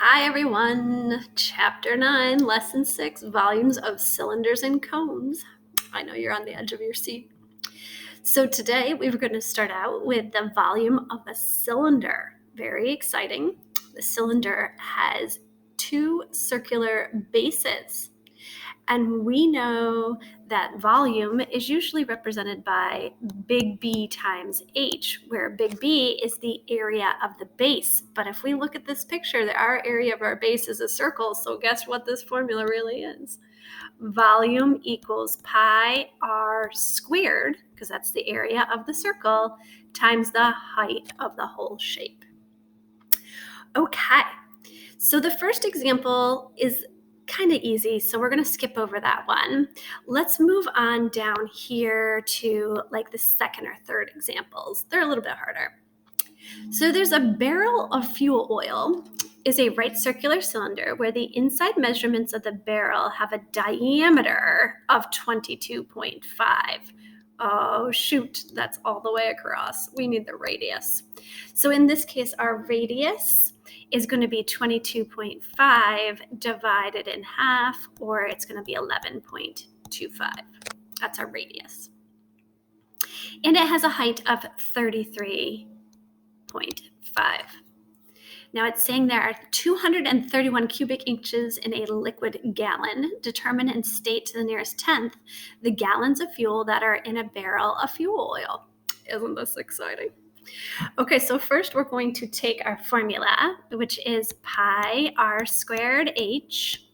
Hi everyone, Chapter 9, Lesson 6, Volumes of Cylinders and Cones. I know you're on the edge of your seat. So today we're going to start out with the volume of a cylinder. Very exciting. The cylinder has two circular bases. And we know that volume is usually represented by big B times H, where big B is the area of the base. But if we look at this picture, our area of our base is a circle. So guess what this formula really is? Volume equals pi r squared, because that's the area of the circle, times the height of the whole shape. Okay, so the first example is kind of easy, so we're going to skip over that one. Let's move on down here to like the second or third examples. They're a little bit harder. So there's a barrel of fuel oil is a right circular cylinder where the inside measurements of the barrel have a diameter of 22.5. Oh, shoot, that's all the way across. We need the radius. So in this case, our radius is going to be 22.5 divided in half, or it's going to be 11.25. That's our radius. And it has a height of 33.5. Now it's saying there are 231 cubic inches in a liquid gallon. Determine and state to the nearest tenth the gallons of fuel that are in a barrel of fuel oil. Isn't this exciting? Okay, so first we're going to take our formula, which is pi r squared h,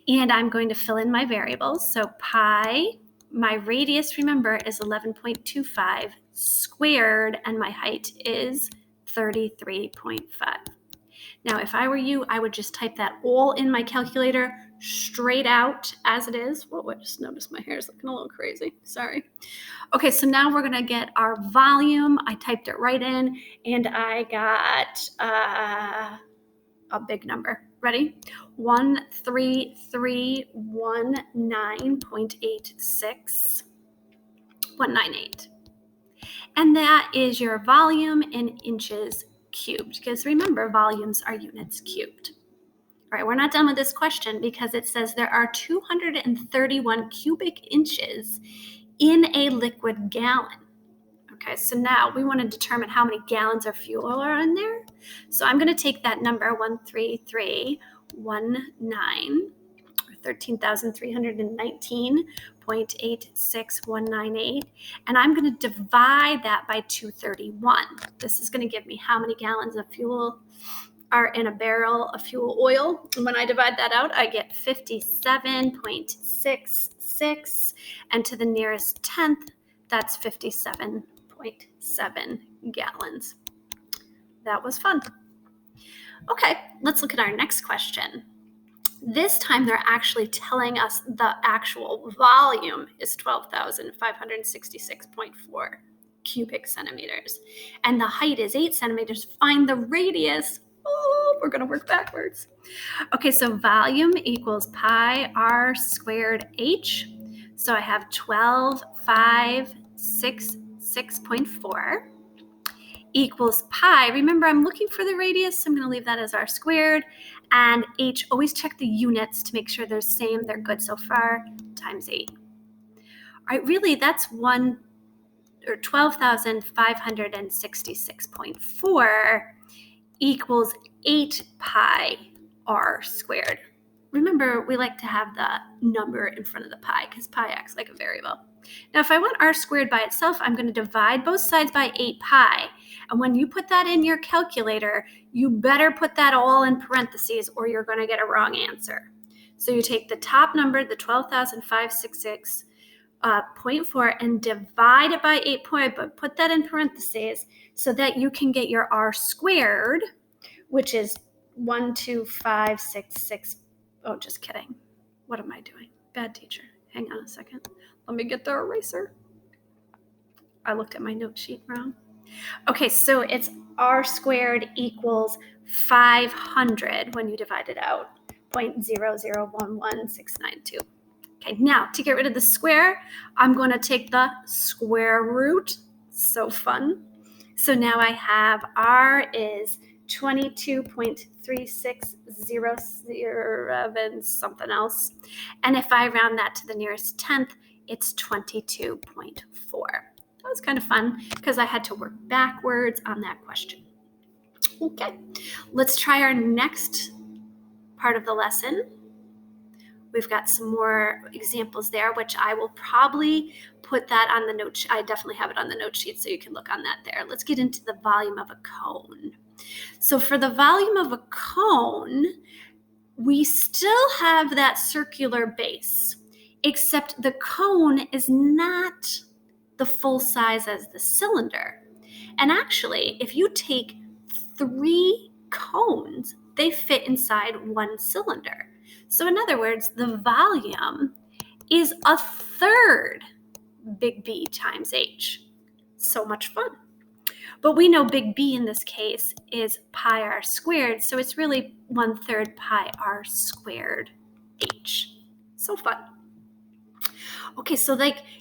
and I'm going to fill in my variables. So pi, my radius, remember, is 11.25 squared, and my height is 33.5. Now, if I were you, I would just type that all in my calculator straight out as it is. Whoa, I just noticed my hair is looking a little crazy. Sorry. Okay, so now we're going to get our volume. I typed it right in, and I got a big number. Ready? 13319.86. And that is your volume in inches cubed, because remember, volumes are units cubed. All right, we're not done with this question because it says there are 231 cubic inches in a liquid gallon. Okay, so now we want to determine how many gallons of fuel are in there. So I'm going to take that number 13319, or 13,319.86198, and I'm going to divide that by 231. This is going to give me how many gallons of fuel are in a barrel of fuel oil. And when I divide that out, I get 57.66, and to the nearest tenth, that's 57.7 gallons. That was fun. Okay, let's look at our next question. This time they're actually telling us the actual volume is 12,566.4 cubic centimeters, and the height is 8 centimeters. Find the radius. Oh, we're going to work backwards. Okay, so volume equals pi r squared h. So I have 12,566.4 equals pi. Remember, I'm looking for the radius, so I'm going to leave that as r squared. And h, always check the units to make sure they're same. They're good so far, times 8. All right, really, that's 12,566.4 equals 8 pi r squared. Remember, we like to have the number in front of the pi because pi acts like a variable. Now, if I want r squared by itself, I'm going to divide both sides by 8 pi. And when you put that in your calculator, you better put that all in parentheses or you're going to get a wrong answer. So you take the top number, the 12,566.4, and divide it by 8 pi, but put that in parentheses so that you can get your r squared, which is 12566. Oh, just kidding. What am I doing? Bad teacher. Hang on a second. Let me get the eraser. I looked at my note sheet wrong. Okay, so it's r squared equals 500 when you divide it out, 0.0011692. Okay, now to get rid of the square, I'm going to take the square root. So fun. So now I have r is 22.3607 something else. And if I round that to the nearest tenth, it's 22.4. That was kind of fun because I had to work backwards on that question. Okay, let's try our next part of the lesson. We've got some more examples there, which I will probably put that on the note. I definitely have it on the note sheet, so you can look on that there. Let's get into the volume of a cone. So for the volume of a cone, we still have that circular base, except the cone is not the full size as the cylinder. And actually, if you take 3 cones, they fit inside one cylinder. So in other words, the volume is a third big B times H. So much fun. But we know big B in this case is pi r squared, so it's really 1/3 pi r squared H. So fun. Okay, so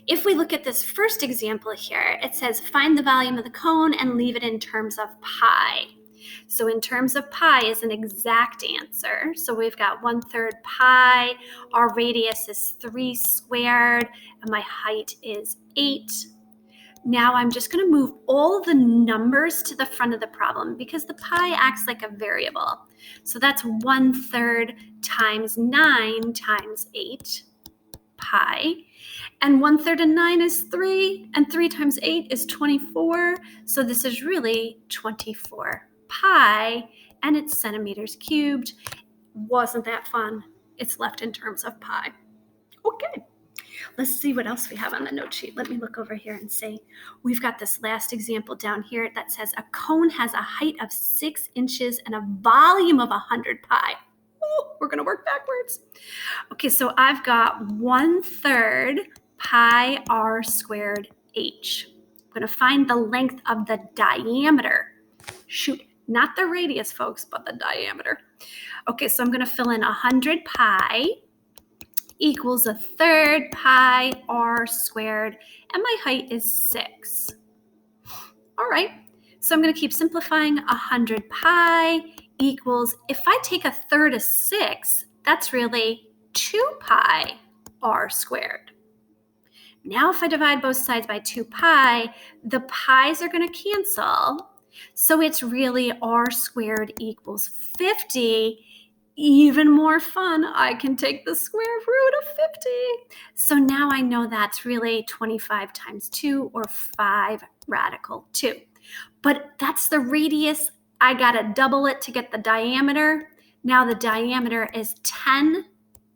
if we look at this first example here, it says find the volume of the cone and leave it in terms of pi. So in terms of pi is an exact answer. So we've got 1/3 pi, our radius is 3 squared, and my height is 8. Now I'm just going to move all the numbers to the front of the problem because the pi acts like a variable. So that's 1/3 times 9 times 8 pi. And 1/3 of 9 is 3, and 3 times 8 is 24. So this is really 24 pi, and it's centimeters cubed. Wasn't that fun? It's left in terms of pi. Okay. Let's see what else we have on the note sheet. Let me look over here and see. We've got this last example down here that says a cone has a height of 6 inches and a volume of 100 pi. Ooh, we're going to work backwards. Okay, so I've got 1/3 pi r squared H. I'm going to find the length of the diameter. Shoot, not the radius, folks, but the diameter. Okay, so I'm going to fill in 100 pi equals 1/3 pi r squared, and my height is 6. All right, so I'm going to keep simplifying. 100 pi equals, if I take 1/3 of 6, that's really 2 pi r squared. Now if I divide both sides by 2 pi, the pi's are going to cancel. So it's really r squared equals 50. Even more fun, I can take the square root of 50. So now I know that's really 25 times 2, or 5 radical 2. But that's the radius. I got to double it to get the diameter. Now the diameter is 10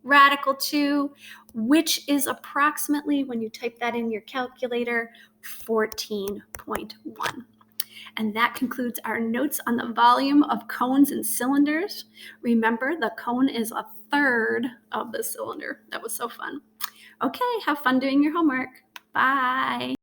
radical 2, which is approximately, when you type that in your calculator, 14.1. And that concludes our notes on the volume of cones and cylinders. Remember, the cone is 1/3 of the cylinder. That was so fun. Okay, have fun doing your homework. Bye.